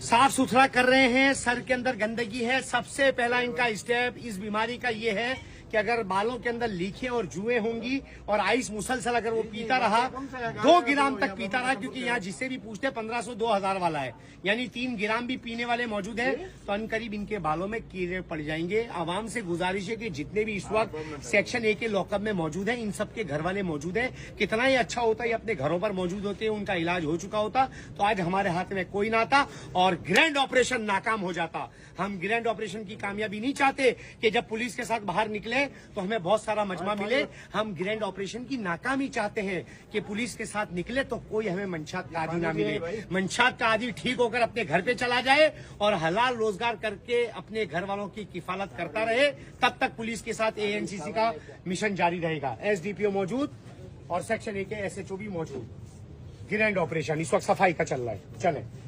साफ सुथरा कर रहे हैं। सर के अंदर गंदगी है। सबसे पहला इनका स्टेप इस बीमारी का ये है कि अगर बालों के अंदर लीखें और जुएं होंगी और आइस मुसलसल अगर वो पीता रहा 2 ग्राम तक पीता रहा, क्योंकि यहाँ जिससे भी पूछते 1500 2000 वाला है, यानी 3 ग्राम भी पीने वाले मौजूद हैं, तो अनकरीब इनके बालों में कीड़े पड़ जाएंगे। आवाम से गुजारिश है कि जितने भी इस वक्त सेक्शन ए के लॉकअप में मौजूद हैं, इन सबके घर वाले मौजूद हैं। कितना ही अच्छा होता है अपने घरों पर मौजूद होते हैं, उनका इलाज हो चुका होता तो आज हमारे हाथ में कोई ना था और ग्रैंड ऑपरेशन नाकाम हो जाता। हम ग्रैंड ऑपरेशन की कामयाबी नहीं चाहते कि जब पुलिस के साथ बाहर निकले तो हमें बहुत सारा मजमा मिले। हम ग्रैंड ऑपरेशन की नाकामी चाहते हैं कि पुलिस के साथ निकले तो कोई हमें मंशात का आदि ना मिले। मंशात का आदि ठीक होकर अपने घर पे चला जाए और हलाल रोजगार करके अपने घर वालों की किफालत करता रहे। तब तक पुलिस के साथ एएनसीसी का मिशन जारी रहेगा। एसडीपीओ मौजूद और सेक्शन ए के एसएचओ भी मौजूद। ग्रैंड ऑपरेशन इस वक्त सफाई का चल रहा है। चले।